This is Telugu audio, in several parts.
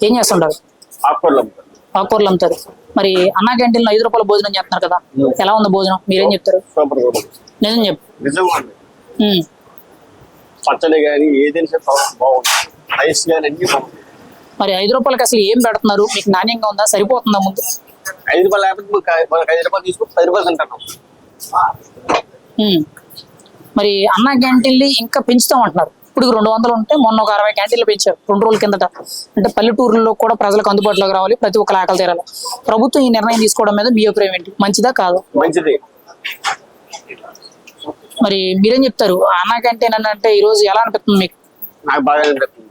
ఏం చేస్తుంటారు? ఆకుకూరలు అమ్ముతారు. మరి అన్నా క్యాంటీన్లో 5 రూపాయల భోజనం చేస్తున్నారు కదా, ఎలా ఉంది భోజనం? మీరేం చెప్తారు? నిజం చెప్పు. పచ్చడి కానీ ఏదైనా బాగుంది, రైస్ కానీ అన్ని బాగుంది. మరి 5 రూపాయలకి అసలు ఏం పెడుతున్నారు? మీకు నాణ్యంగా ఉందా? సరిపోతుందా? ముందు 5 రూపాయలు లేకపోతే 5 రూపాయలు తీసుకుని 10 రూపాయలు తింటాను. మరి అన్నా క్యాంటీన్లు ఇంకా పెంచుతాం అంటున్నారు. ఇప్పుడు 200 ఉంటే మొన్న ఒక 60 క్యాంటీన్లు పెంచారు 2 రోజుల కిందట. అంటే పల్లెటూరులో కూడా ప్రజలకు అందుబాటులోకి రావాలి, ప్రతి ఒక్కరు ఆకలి తీరాలి. ప్రభుత్వం ఈ నిర్ణయం తీసుకోవడం మీద మీ అభిప్రాయం ఏంటి? మంచిదా కాదు? మంచిది. మరి మీరేం చెప్తారు? అన్నా క్యాంటీన్ అని అంటే ఈ రోజు ఎలా అనిపిస్తుంది మీకు? నాకు బాగా అనిపిస్తుంది.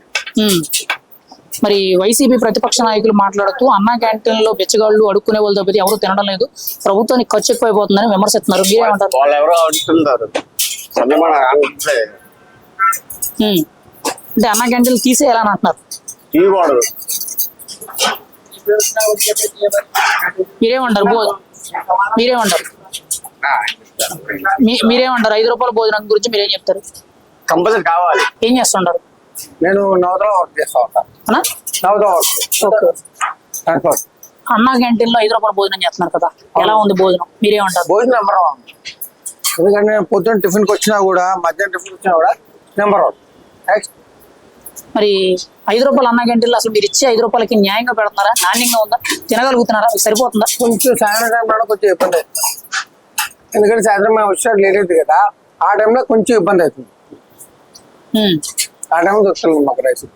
మరి వైసీపీ ప్రతిపక్ష నాయకులు మాట్లాడుతూ అన్నా క్యాంటీన్ లో బెచ్చగాళ్ళు అడుక్కునే వాళ్ళు తప్పితే ఎవరు తినడం లేదు, ప్రభుత్వానికి ఖర్చు ఎక్కువైపోతుందని విమర్శిస్తున్నారు. మీరేమంటారు? వాళ్ళు ఎవరో అడుగుతున్నారు. అంటే అన్నా క్యాంటీన్లు తీసేయాలని అంటున్నారు. మీరేమంటారు? మీరేమంటారు? మీరేమంటారు? 5 రూపాయల భోజనం గురించి మీరేం చెప్తారు? కంపల్సరీ కావాలి. ఏం చేస్తుంటారు? నేను నవతలో వర్క్ చేస్తా ఉంటాను. అన్నా క్యాంటీన్ లో 5 రూపాయల భోజనం చేస్తున్నారు కదా, ఎలా ఉంది భోజనం? మీరేమంటారు? భోజనం నెంబర్ 1. ఎందుకంటే నేను పొద్దున్న టిఫిన్కి వచ్చినా కూడా, మధ్యాహ్నం టిఫిన్ వచ్చినా కూడా నెంబర్ 1. మరి 5 రూపాయలు అన్నా క్యాంటీన్లో అసలు మీరు ఇచ్చే 5 రూపాయలకి న్యాయంగా పెడుతున్నారా? నాణ్యంగా ఉందా? తినగలుగుతున్నారా? సరిపోతుందా? కొంచెం సాయంత్రం టైం కొంచెం ఇబ్బంది అవుతుంది. ఎందుకంటే సాయంత్రం మేము వచ్చినట్టు లేట్ అవుతుంది కదా, ఆ టైంలో కొంచెం ఇబ్బంది అవుతుంది. ఆ టైంలో దొరుకుతుంది మాకు రైస్.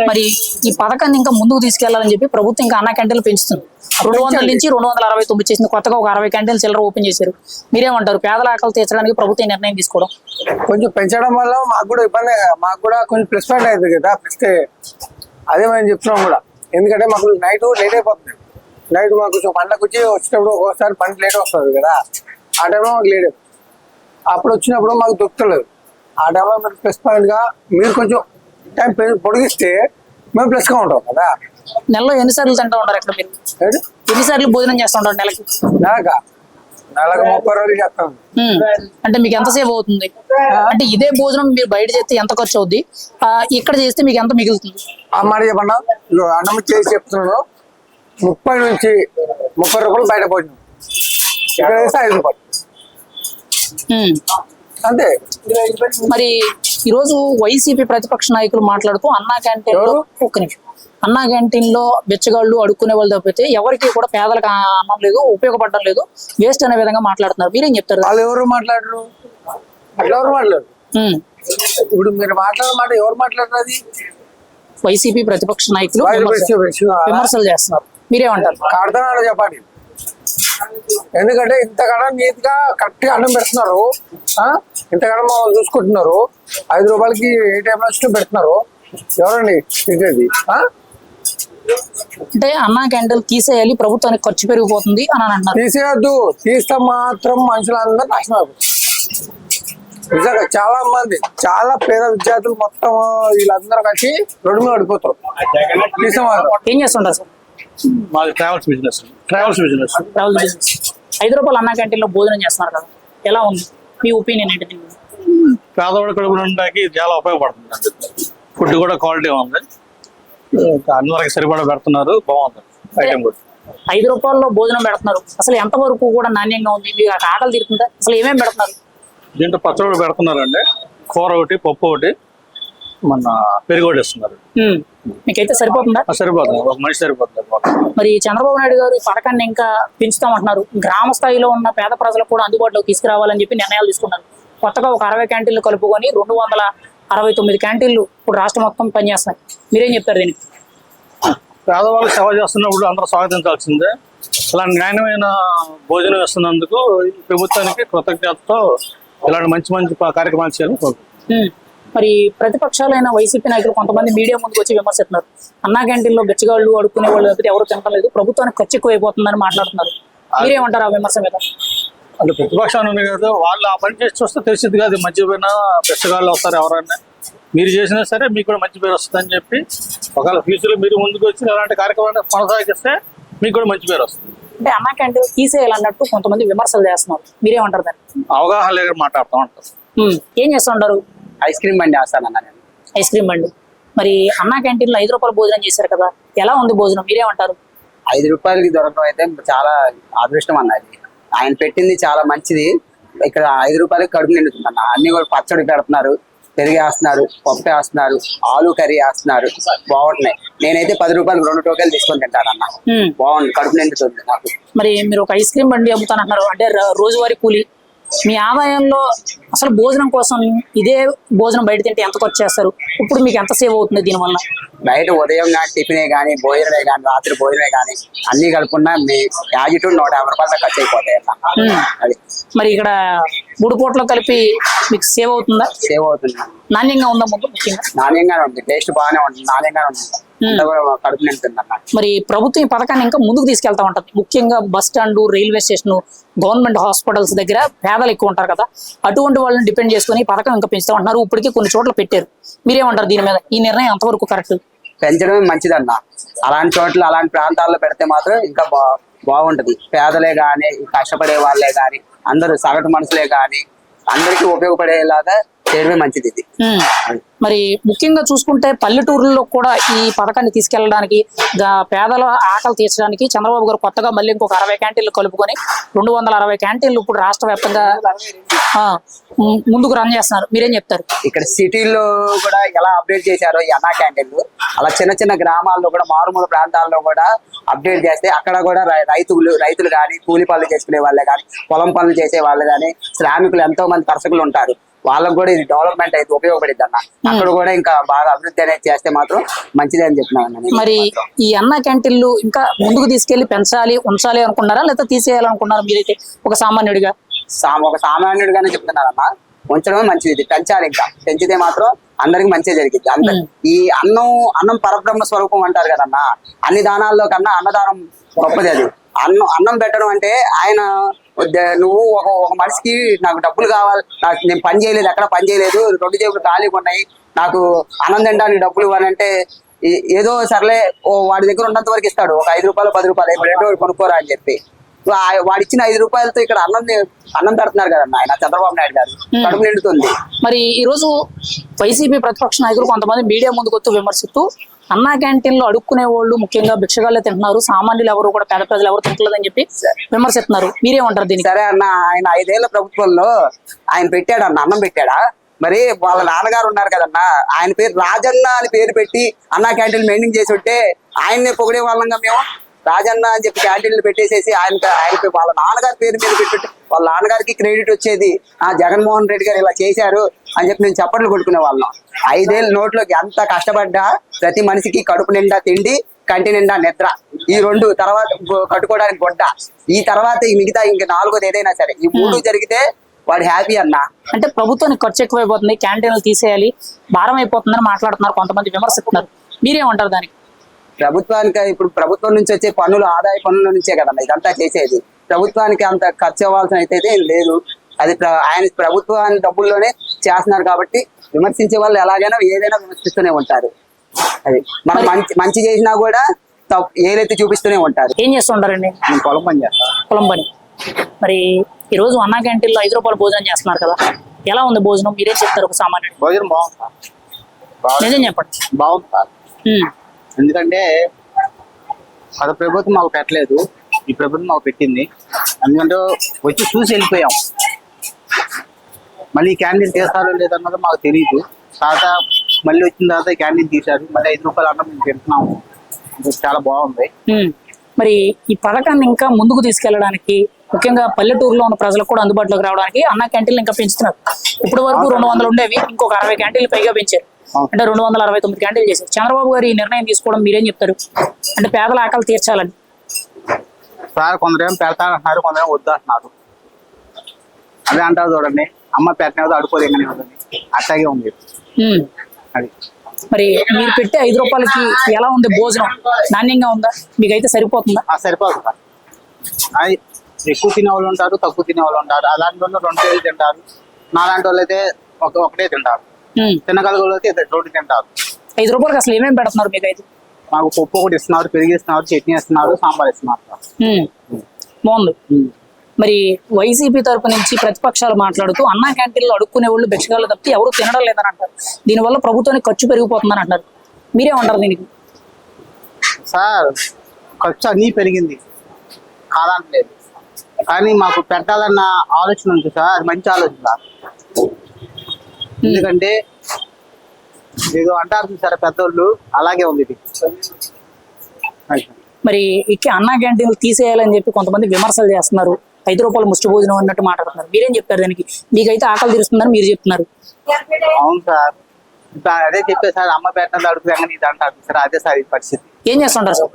మరి ఈ పథకాన్ని ఇంకా ముందుకు తీసుకెళ్లాలని చెప్పి ప్రభుత్వం ఇంకా అన్నా క్యాంటీన్లు పెంచుతుంది. 200 నుంచి 269 చేసింది. కొత్తగా ఒక 60 క్యాంటీన్లు చిల్లర ఓపెన్ చేశారు. మీరేమంటారు? పేదల ఆకలి తీర్చడానికి ప్రభుత్వం నిర్ణయం తీసుకోవడం కొంచెం పెంచడం వల్ల మాకు కూడా ఇబ్బంది, మాకు కూడా కొంచెం ప్లస్ పాయింట్ అవుతుంది కదా. ప్లస్ అదే మేము చెప్తున్నాం కూడా. ఎందుకంటే మాకు నైట్ లేట్ అయిపోతుంది. నైట్ మాకు కొంచెం పంటకు వచ్చేటప్పుడు ఒక్కోసారి పంట లేట్ వస్తుంది కదా, ఆ టైంలో మాకు లేట్ అవుతుంది. అప్పుడు వచ్చినప్పుడు మాకు దొరుకుతలేదు. ఆ టైంలో మీరు ప్లస్ పాయింట్ గా మీరు కొంచెం టైం పొడిగిస్తే మేము ప్లస్ గా ఉంటాం కదా. నెలలో ఎన్నిసార్లు తింటూ ఉంటారు ఇక్కడ మీరు? ఎన్నిసార్లు భోజనం చేస్తూ ఉంటారు నెలకి? నెలకు 30 రోజులు చేస్తాం. అంటే మీకు ఎంతసేపు అవుతుంది? అంటే ఇదే భోజనం మీరు బయట చేస్తే ఎంత ఖర్చు అవుద్ది, ఇక్కడ చేస్తే మీకు ఎంత మిగులుతుంది? ఆ మాట చెప్పండి. అన్నం చేసి చెప్తున్నాను, 30 నుంచి 30 రూపాయలు బయట భోజనం, ఇక్కడ వేస్తే 5 రూపాయలు అంతే. మరి ఈరోజు వైసీపీ ప్రతిపక్ష నాయకులు మాట్లాడుతూ అన్నా క్యాంటీన్ లో ఒక్క నిమిషం, అన్నా క్యాంటీన్ లో బెచ్చగాళ్ళు అడుక్కునే వాళ్ళు తప్పితే ఎవరికి కూడా పేదలకు అన్నం లేదు, ఉపయోగపడడం లేదు, వేస్ట్ అనే విధంగా మాట్లాడుతున్నారు. మీరేం చెప్తారు? వాళ్ళు ఎవరు మాట్లాడరు, అట్లా ఎవరు మాట్లాడరు. ఇప్పుడు మీరు మాట్లాడే మాట ఎవరు మాట్లాడరు? వైసీపీ ప్రతిపక్ష నాయకులు విమర్శలు చేస్తున్నారు. మీరేమంటారు? కాడతానో చెప్పండి. ఎందుకంటే ఇంతకాలం నీట్ గా కరెక్ట్ గా అన్నం పెడుతున్నారు, ఇంతకాలం చూసుకుంటున్నారు. 5 రూపాయలకి ఏ టైంలో వచ్చినా పెడుతున్నారు. ఎవరండి తింటేది? అంటే అన్నా క్యాంటీన్ తీసేయాలి, ప్రభుత్వానికి ఖర్చు పెరిగిపోతుంది అని అంటున్నారు. తీసేయద్దు. తీస్తే మాత్రం మనుషులందరూ నాశనం అయిపోతుంది. నిజంగా చాలా మంది, చాలా పేద విద్యార్థులు మొత్తం వీళ్ళందరూ కలిసి రోడ్డు మీద పడిపోతారు. ఏం చేస్తుంటారు సార్? మాది ట్రావెల్స్ బిజినెస్. 5 రూపాయలు అన్నా క్యాంటీన్ లో భోజనం చేస్తున్నారు కదా, ఎలా ఉంది? మీ ఒపీనియన్ ఏంటి? పేదవాడి కడుపు ఉండడానికి చాలా ఉపయోగపడుతుంది. ఫుడ్ కూడా క్వాలిటీ ఉంది, అందరికి సరిపడా పెడుతున్నారు, బాగుంది ఐటమ్ కూడా. 5 రూపాయల్లో భోజనం పెడుతున్నారు, అసలు ఎంత వరకు కూడా నాణ్యంగా ఉంది? మీకు ఆకలి తీరుతుందా? అసలు ఏమేమి పెడుతున్నారు? దీంట్లో పచ్చడి పెడుతున్నారండి, కూర ఒకటి, పప్పు ఒకటి, మన పెరుగు ఒకటి ఇస్తున్నారు. మీకైతే సరిపోతుందా? సరిపోతుంది, ఒక మనిషి సరిపోతుంది. మరి చంద్రబాబు నాయుడు గారు ఈ పథకాన్ని ఇంకా పెంచుతామంటున్నారు. గ్రామ స్థాయిలో ఉన్న పేద ప్రజలకు కూడా అందుబాటులోకి తీసుకురావాలని చెప్పి నిర్ణయాలు తీసుకున్నారు. కొత్తగా ఒక 60 క్యాంటీన్లు కలుపుకొని 269 క్యాంటీన్లు ఇప్పుడు రాష్ట్రం మొత్తం పనిచేస్తాయి. మీరేం చెప్తారు దీనికి? పేదవాళ్ళు సేవ చేస్తున్నప్పుడు అందరూ స్వాగతించాల్సిందే. ఇలాంటి న్యాయమైన భోజనం ఇస్తున్నందుకు ప్రభుత్వానికి కృతజ్ఞతతో ఇలాంటి మంచి మంచి కార్యక్రమాలు చేయాలని. మరి ప్రతిపక్షాలైన వైసీపీ నాయకులు కొంతమంది మీడియా ముందుకు వచ్చి విమర్శిస్తున్నారు. అన్నా క్యాంటీన్లో బెచ్చగాళ్ళు అడుక్కునే వాళ్ళు తప్పితే ఎవరు తినడం లేదు, ప్రభుత్వానికి ఖర్చు ఎక్కువ అయిపోతుందని మాట్లాడుతున్నారు. మీరేమంటారు ఆ విమర్శ మీద? అంటే ప్రతిపక్షాలు ఉన్నాయి కదా, వాళ్ళు ఆ పని చేసి చూస్తే తెలిసింది కాదు, మధ్యపోయినా బెచ్చగాళ్ళు వస్తారు. ఎవరైనా మీరు చేసినా సరే మీకు కూడా మంచి పేరు వస్తుంది అని చెప్పి, ఒకవేళ ఫ్యూచర్లో మీరు ముందుకు వచ్చి అలాంటి కార్యక్రమాన్ని కొనసాగిస్తే మీకు కూడా మంచి పేరు వస్తుంది. అంటే అన్నా క్యాంటీన్ తీసేయాలన్నట్టు కొంతమంది విమర్శలు చేస్తున్నారు. మీరేమంటారు దాన్ని? అవగాహన లేక మాట్లాడుతూ ఉంటారు. ఏం చేస్తూ ఉంటారు? ఐస్ క్రీమ్ బండి వేస్తానన్నా. ఐస్ క్రీమ్ బండి మరి అన్నా క్యాంటీన్ లో 5 రూపాయల భోజనం చేశారు కదా, ఎలా ఉంది భోజనం, మీరేమంటారు? 5 రూపాయలకి దొరకడం అయితే చాలా అదృష్టం అన్నది. ఆయన పెట్టింది చాలా మంచిది. ఇక్కడ 5 రూపాయలకి కడుపు నిండుతుంది అన్న. అన్ని కూడా పచ్చడి పెడుతున్నారు, పెరుగు వేస్తున్నారు, పప్పు వేస్తున్నారు, ఆలు కర్రీ వేస్తున్నారు, బాగుంటున్నాయి. నేనైతే 10 రూపాయలు 2 టోకెలు తీసుకొని తింటానన్న. బాగుంది, కడుపు నిండుతుంది నాకు. మరి మీరు ఒక ఐస్ క్రీమ్ బండి అమ్ముతానంటున్నారు, అంటే రోజువారీ కూలి, మీ ఆదాయంలో అసలు భోజనం కోసం ఇదే భోజనం బయట తింటే ఎంత ఖర్చు చేస్తారు? ఇప్పుడు మీకు ఎంత సేవ్ అవుతుంది దీనివల్ల? బయట ఉదయం కానీ టిఫినే కానీ, భోజనమే కానీ, రాత్రి భోజనమే కానీ అన్ని కలుపుకున్నా మీ యాజిట్యూడ్ 150 రూపాయలు ఖర్చు అయిపోతాయి అన్న. అది మరి ఇక్కడ 3 పూటలు కలిపి మీకు సేవ్ అవుతుందా? సేవ్ అవుతుంది. నాణ్యంగా ఉందా? ముందు ముఖ్యంగా నాణ్యంగానే ఉంటుంది, టేస్ట్ బాగానే ఉంటుంది, నాణ్యంగానే ఉంటుంది, అంతా కూడా కడుపు నిండుతుంది అన్న. మరి ప్రభుత్వం ఈ పథకాన్ని ఇంకా ముందుకు తీసుకెళ్తా ఉంటుంది. ముఖ్యంగా bus stand, railway station, government hospitals దగ్గర పేదలు ఎక్కువ ఉంటారు కదా, అటువంటి వాళ్ళని డిపెండ్ చేసుకుని ఈ పథకం ఇంకా పెంచుతామంటున్నారు. ఇప్పటికీ కొన్ని చోట్ల పెట్టారు. మీరేమంటారు దీని మీద? ఈ నిర్ణయం ఎంతవరకు కరెక్ట్? పెంచడమే మంచిదన్న. అలాంటి చోట్ల అలాంటి ప్రాంతాల్లో పెడితే మాత్రం ఇంకా బాగుంటది. పేదలే గాని, కష్టపడే వాళ్ళే గాని, అందరూ సగటు మనుషులే గాని అందరికీ ఉపయోగపడేలాగా చేయడమే మంచిది ఇది. మరి ముఖ్యంగా చూసుకుంటే పల్లెటూరుల్లో కూడా ఈ పథకాన్ని తీసుకెళ్లడానికి, పేదల ఆకలి తీర్చడానికి చంద్రబాబు గారు కొత్తగా మళ్ళీ ఇంకొక 60 క్యాంటీన్లు కలుపుకొని 260 క్యాంటీన్లు ఇప్పుడు రాష్ట్ర వ్యాప్తంగా ముందుకు రన్ చేస్తున్నారు. మీరేం చెప్తారు? ఇక్కడ సిటీల్లో కూడా ఎలా అప్డేట్ చేశారో ఈ అన్నా క్యాంటీన్లు, అలా చిన్న చిన్న గ్రామాల్లో కూడా, మారుమూల ప్రాంతాల్లో కూడా అప్డేట్ చేస్తే అక్కడ కూడా రైతులు కానీ, కూలి పనులు చేసుకునే వాళ్ళే కానీ, పొలం పనులు చేసే వాళ్ళు కానీ, శ్రామికులు ఎంతో మంది కర్షకులు ఉంటారు. వాళ్ళకు కూడా ఇది డెవలప్మెంట్ అయితే ఉపయోగపడింది అన్న. అక్కడ కూడా ఇంకా బాగా అభివృద్ధి అనేది చేస్తే మాత్రం మంచిదే అని చెప్తున్నాను. మరి ఈ అన్నా క్యాంటీన్లు ఇంకా ముందుకు తీసుకెళ్లి పెంచాలి, ఉంచాలి అనుకున్నారా, లేదా తీసేయాలనుకున్నారా మీరైతే ఒక సామాన్యుడిగా? ఒక సామాన్యుడిగానే చెప్తున్నారన్న. ఉంచడమే మంచిది, ఇది పెంచాలి. ఇంకా పెంచితే మాత్రం అందరికి మంచిగా జరిగింది. ఈ అన్నం పరబ్రహ్మ స్వరూపం అంటారు కదన్నా. అన్ని దానాల్లో కన్నా అన్నదానం గొప్పది. అది అన్నం పెట్టడం అంటే ఆయన నువ్వు ఒక మనిషికి నాకు డబ్బులు కావాలి, నేను పని చేయలేదు, ఎక్కడ పని చేయలేదు, 2 జేబులు ఖాళీగా ఉన్నాయి, నాకు అన్నం తినడానికి డబ్బులు ఇవ్వాలంటే ఏదో సర్లే వాడి దగ్గర ఉన్నంత వరకు ఇస్తాడు. ఒక 5 రూపాయలు 10 రూపాయలు రెండో కొనుక్కోరా అని చెప్పి వాడిచ్చిన 5 రూపాయలతో ఇక్కడ అన్నం పెడుతున్నారు కదన్న ఆయన చంద్రబాబు నాయుడు గారు. కడుపు నిండుతుంది. మరి ఈ రోజు వైసీపీ ప్రతిపక్ష నాయకులు కొంతమంది మీడియా ముందుకు వచ్చి విమర్శిస్తూ అన్నా క్యాంటీన్లో అడుక్కునే వాళ్ళు ముఖ్యంగా భిక్షగాళ్ళే తింటున్నారు, సామాన్యులు ఎవరు కూడా, పేద ప్రజలు ఎవరు తింటలేదని చెప్పి విమర్శిస్తున్నారు. మీరేమంటారు దీనికి? సరే అన్న, ఆయన 5 ఏళ్ల ప్రభుత్వంలో ఆయన పెట్టాడు అన్న, అన్నం పెట్టాడా? మరి వాళ్ళ నాన్నగారు ఉన్నారు కదన్నా, ఆయన పేరు రాజన్న అని పేరు పెట్టి అన్నా క్యాంటీన్ మెయింటైన్ చేసి ఉంటే ఆయన్నే పొగిడే వాళ్ళంగా మేము. రాజన్న అని చెప్పి క్యాంటీన్లు పెట్టేసేసి ఆయన వాళ్ళ నాన్నగారి పేరు మీద పెట్టి వాళ్ళ నాన్నగారికి క్రెడిట్ వచ్చేది. జగన్మోహన్ రెడ్డి గారు ఇలా చేశారు అని చెప్పి నేను చప్పట్లు కొట్టుకునే వాళ్ళం. 5 ఏళ్ళ నోట్లోకి ఎంత కష్టపడ్డా ప్రతి మనిషికి కడుపు నిండా తిండి, కంటి నిండా నిద్ర, ఈ 2 తర్వాత కట్టుకోవడానికి గొడ్డ, ఈ తర్వాత ఈ మిగతా ఇంక 4వది ఏదైనా సరే, ఈ 3 జరిగితే వాడు హ్యాపీ అన్న. అంటే ప్రభుత్వానికి ఖర్చు ఎక్కువైపోతుంది, క్యాంటీన్లు తీసేయాలి, భారం అయిపోతుందని మాట్లాడుతున్నారు, కొంతమంది విమర్శిస్తున్నారు. మీరేమంటారు దానికి? ప్రభుత్వానికి ఇప్పుడు ప్రభుత్వం నుంచి వచ్చే పన్నులు, ఆదాయ పన్నుల నుంచే కదన్నా ఇదంతా చేసేది. ప్రభుత్వానికి అంత ఖర్చు అవ్వాల్సిన అయితే ఏం లేదు. అది ఆయన ప్రభుత్వాన్ని డబ్బుల్లోనే చేస్తున్నారు కాబట్టి విమర్శించే వాళ్ళు ఎలాగైనా ఏదైనా విమర్శిస్తూనే ఉంటారు. అది మనం మంచి చేసినా కూడా ఏదైతే చూపిస్తూనే ఉంటారు. ఏం చేస్తుంటారండి? నేను పొలం పని చేస్తాను. పొలం పని. మరి ఈ రోజు అన్నా క్యాంటీన్లో 5 రూపాయలు భోజనం చేస్తున్నారు కదా, ఎలా ఉంది భోజనం? మీరేం చెప్తారు ఒక సామాన్యుడు? భోజనం బాగుంది. నిజం చెప్పండి. బాగుంది. ఎందుకంటే గత ప్రభుత్వం మాకు పెట్టలేదు, ఈ ప్రభుత్వం మాకు పెట్టింది. ఎందుకంటే వచ్చి చూసి వెళ్ళిపోయాం. మళ్ళీ క్యాంటీన్ తీస్తారో లేదన్నది మాకు తెలియదు. తర్వాత మళ్ళీ వచ్చిన తర్వాత క్యాంటీన్ తీశారు. మళ్ళీ 5 రూపాయలు అన్నం మేము తింటున్నాము. చాలా బాగుంది. మరి ఈ పథకాన్ని ఇంకా ముందుకు తీసుకెళ్లడానికి, ముఖ్యంగా పల్లెటూరులో ఉన్న ప్రజలకు కూడా అందుబాటులోకి రావడానికి అన్నా క్యాంటీన్లు ఇంకా పెంచుతున్నారు. ఇప్పటి వరకు 200 ఉండేవి, ఇంకొక 60 క్యాంటీన్లు పైగా పెంచారు. అంటే 269 క్యాంటీన్లు చేశారు. చంద్రబాబు గారు ఈ నిర్ణయం తీసుకోవడం మీరేం చెప్తారు? అంటే పేదల ఆకలి తీర్చాలని. సార్ కొందరేమో పెడతానంటున్నారు, కొందరేమో వద్దు అంటున్నారు. అదే అంటారు చూడండి, అమ్మ పెట్టినది అడుకోలేకనే ఉంటుంది, అట్లాగే ఉంది. అది మరి మీరు పెట్టే 5 రూపాయలకి ఎలా ఉంది భోజనం? నాణ్యంగా ఉందా? మీకైతే సరిపోతుందా? సరిపోదు సార్. అది ఎక్కువ తినే వాళ్ళు ఉంటారు, తక్కువ తినే వాళ్ళు ఉంటారు. అలాంటి వాళ్ళు 2 కేజీలు తింటారు. నాలాంటి వాళ్ళు అయితే ఒకటే తింటారు. తినగలిగే అయితే 2 తింటారు. 5 రూపాయలకి అసలు ఏమేమి పెడుతున్నారు మీకైతే? మాకు పప్పు ఒకటి ఇస్తున్నారు, పెరుగు ఇస్తున్నారు, చట్నీ ఇస్తున్నారు, సాంబార్ ఇస్తున్నారు. బాగుంది. మరి వైసీపీ తరపు నుంచి ప్రతిపక్షాలు మాట్లాడుతూ అన్నా క్యాంటీన్లో అడుక్కునే వాళ్ళు భిక్షగాళ్ళు తప్పితే ఎవరు తినడం లేదని అంటారు. దీనివల్ల ప్రభుత్వానికి ఖర్చు పెరిగిపోతుందని అంటారు. మీరేమంటారు దీనికి? సార్ ఖర్చు అన్నీ పెరిగింది కాదనట్లేదు, కానీ మాకు పెట్టాలన్న ఆలోచన ఉంది సార్. అది మంచి ఆలోచన సార్. ఎందుకంటే ఏదో అంటారు సార్ పెద్దోళ్ళు, అలాగే ఉంది ఇది. మరి ఇక్కడ అన్నా క్యాంటీన్లు తీసేయాలని చెప్పి కొంతమంది విమర్శలు చేస్తున్నారు. 5 రూపాయలు ముష్టి భోజనం అన్నట్టు మాట్లాడుతున్నారు. మీరేం చెప్తారు దానికి? మీకైతే ఆకలి తీరుస్తుందని మీరు చెప్తున్నారు. అవును సార్, ఇప్పుడు అదే చెప్పే సార్, అమ్మ పెట్టిన అడుగు ఇది అంటారు సార్. అదే సార్ ఈ పరిస్థితి. ఏం చేస్తుంటారు సార్?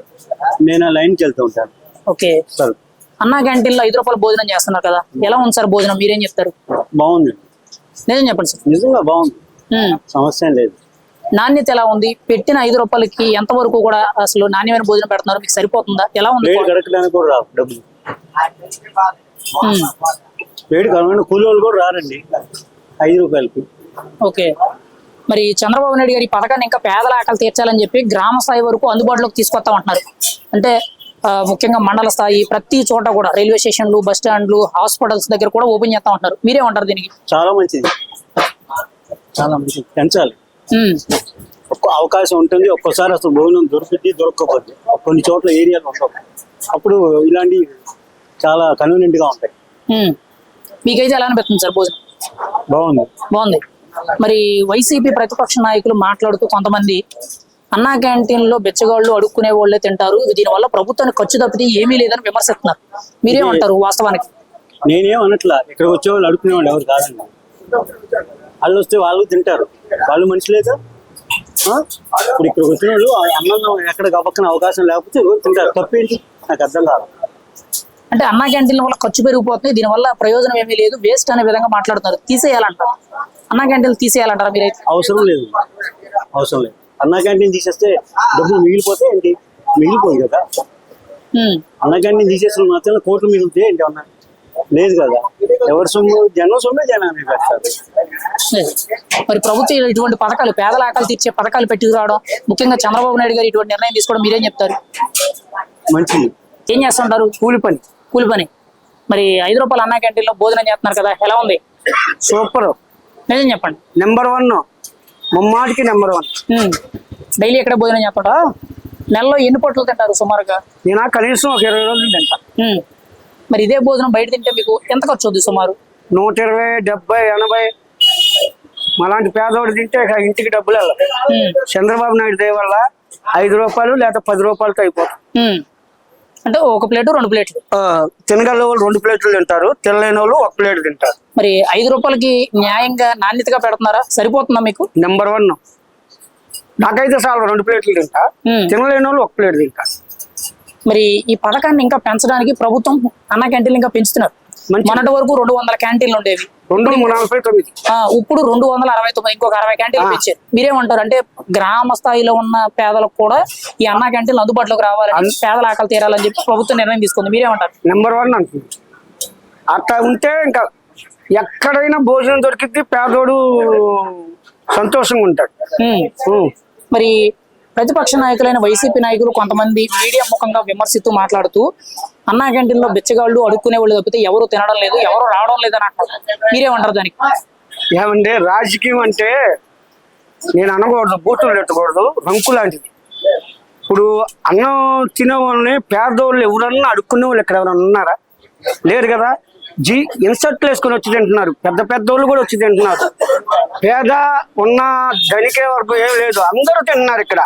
నేను లైన్కి వెళ్తూ ఉంటాను ఓకే, సార్. అన్నా క్యాంటీన్లో 5 రూపాయలు భోజనం చేస్తున్నారు కదా, ఎలా ఉంది సార్ భోజనం? మీరేం చెప్తారు? బాగుంది, నిజం చెప్పండి సార్. నిజంగా బాగుంది, ఉమ్. సమస్య ఏం లేదు. నాణ్యత ఎలా ఉంది? పెట్టిన 5 రూపాయలకి ఎంతవరకు కూడా అసలు నాణ్యమైన భోజనం పెడుతున్నారు? మీకు సరిపోతుందా? ఎలా ఉంది? వేడి కడకడానికి కూడా రావు డబ్బులు, ఉమ్. వేడి కడమైన కూలి వాళ్ళు కూడా రారండి 5 రూపాయలకి. ఓకే, మరి చంద్రబాబు నాయుడు గారి ఈ పథకాన్ని ఇంకా పేదల ఆకలి తీర్చాలని చెప్పి గ్రామ స్థాయి వరకు అందుబాటులోకి తీసుకొస్తామంటున్నారు. అంటే ముఖ్యంగా మండల స్థాయి ప్రతి చోట కూడా రైల్వే స్టేషన్లు, బస్ స్టాండ్లు, హాస్పిటల్స్ దగ్గర కూడా ఓపెన్ చేస్తా ఉంటున్నారు. మీరేమంటారు దీనికి? చాలా మంచిది, చాలా మంచిది, పెంచాలి. ఉమ్. ఒక్క అవకాశం ఉంటుంది, ఒక్కోసారి అసలు భోజనం దొరుకుద్ది, దొరకకపోద్ది. కొన్ని చోట్ల ఏరియాలు ఉండవు, అప్పుడు ఇలాంటివి చాలా కన్వీనియంట్ గా ఉంటాయి. ఉమ్. మీకైతే ఎలా అనిపిస్తుంది సార్ భోజనం? బాగుంది. బాగుంది. మరి వైసీపీ ప్రతిపక్ష నాయకులు మాట్లాడుతూ కొంతమంది అన్నా క్యాంటీన్లో బెచ్చగాళ్ళు అడుక్కునే వాళ్ళే తింటారు, దీనివల్ల ప్రభుత్వానికి ఖర్చు తప్పితే ఏమీ లేదని విమర్శిస్తున్నారు. మీరేమంటారు వాస్తవానికి? నేనేం అనట్లా, ఇక్కడ వచ్చేవాళ్ళు అడుక్కునే వాళ్ళు ఎవరు కాదండి. వాళ్ళు వస్తే వాళ్ళు తింటారు, వాళ్ళు మనుషులేదా? ఇప్పుడు ఇక్కడికి వచ్చిన వాళ్ళు అన్నం ఎక్కడ గబక్కన అవకాశం లేకపోతే ఎవరు తింటారు, తప్పేంటి? నాకు అర్థం కాదు. అంటే అన్నా క్యాంటీన్ల వల్ల ఖర్చు పెరిగిపోతుంది, దీనివల్ల ప్రయోజనం ఏమీ లేదు, వేస్ట్ అనే విధంగా మాట్లాడుతున్నారు. తీసేయాలంటారు, అన్నా క్యాంటీన్లు తీసేయాలంటారా మీరైతే? అవసరం లేదు, అవసరం లేదు. అన్నా క్యాంటీన్ తీసేస్తే డబ్బులు మిగిలిపోతే ఏంటి? మిగిలిపోదు కదా. ఉమ్. అన్నా క్యాంటీన్ తీసేసిన మాత్రం కోట్లు మిగిలితే ఏంటి? అన్నా లేదు కదా. ఎవరి సొమ్ము? జనం సొమ్మే జనాన్ని పెడతారు. మరి ప్రభుత్వం ఇటువంటి పథకాలు, పేదల ఆకలి తీర్చే పథకాలు పెట్టుకురావడం, ముఖ్యంగా చంద్రబాబు నాయుడు గారు ఇటువంటి నిర్ణయం తీసుకోవడం మీరేం చెప్తారు? మంచిది. ఏం చేస్తుంటారు? కూలి పని. మరి 5 రూపాయలు అన్నా క్యాంటీన్లో భోజనం చేస్తున్నారు కదా, ఎలా ఉంది? సూపర్, నిజం చెప్పండి. నెంబర్ 1, ముమ్మాటికి నెంబర్ 1. డైలీ ఎక్కడ భోజనం చేస్తాడా? నెలలో ఎన్ని పూటలు తింటారు సుమారుగా? నేను కనీసం ఒక 20 రోజులు తింటా. మరి ఇదే భోజనం బయట తింటే మీకు ఎంత ఖర్చు అవుతుంది సుమారు? 120, 70, 80. అలాంటి పేదవాడు తింటే ఇక ఇంటికి డబ్బులు వెళ్ళదు. చంద్రబాబు నాయుడు దయ వల్ల 5 రూపాయలు లేదా 10 రూపాయలతో అయిపోతుంది. అంటే ఒక ప్లేటు 2 ప్లేట్లు తినగల వాళ్ళు 2 ప్లేట్లు తింటారు, తినలేని వాళ్ళు 1 ప్లేట్ తింటారు. మరి 5 రూపాయలకి న్యాయంగా నాణ్యతగా పెడుతున్నారా? సరిపోతుందా మీకు? నెంబర్ 1. నాకైతే చాలా 2 ప్లేట్లు తింటా, తినలేని వాళ్ళు 1 ప్లేట్ తింటారు. మరి ఈ పథకాన్ని ఇంకా పెంచడానికి ప్రభుత్వం అన్నా క్యాంటీన్లు ఇంకా పెంచుతున్నారు. మొన్నటి వరకు 200 క్యాంటీన్లు ఉండేవి, 249. ఇప్పుడు 269, ఇంకొక 60 క్యాంటీన్లు పెంచారు. మీరేమంటారు? అంటే గ్రామ స్థాయిలో ఉన్న పేదలకు కూడా ఈ అన్నా క్యాంటీన్లు అందుబాటులోకి రావాలని, పేదల ఆకలి తీరాలని చెప్పి ప్రభుత్వం నిర్ణయం తీసుకుంది. మీరేమంటారు? నెంబర్ 1 అంటుంది. అట్లా ఉంటే ఇంకా ఎక్కడైనా భోజనం దొరికిద్ది, పేదోడు సంతోషంగా ఉంటాడు. మరి ప్రతిపక్ష నాయకులైన వైసీపీ నాయకులు కొంతమంది మీడియా ముఖంగా విమర్శిస్తూ మాట్లాడుతూ అన్నా క్యాంటీన్లో బెచ్చగాళ్ళు అడుక్కునే వాళ్ళు తప్పితే ఎవరు తినడం లేదు, ఎవరు రావడం లేదని అంటారు. మీరేమంటారు దానికి? ఏమంటే రాజకీయం అంటే నేను అనకూడదు, బూతులు పెట్టకూడదు, రంకు లాంటిది. ఇప్పుడు అన్నం తినే వాళ్ళని పేదోళ్ళు ఎవరన్నా అడుక్కునే వాళ్ళు ఇక్కడ ఎవరన్నా ఉన్నారా? లేరు కదా. ఇన్సర్ట్లు వేసుకొని వచ్చి తింటున్నారు, పెద్ద వాళ్ళు కూడా వచ్చి తింటున్నారు. పేద ఉన్న ధనికే వరకు ఏం లేదు, అందరూ తింటున్నారు ఇక్కడ.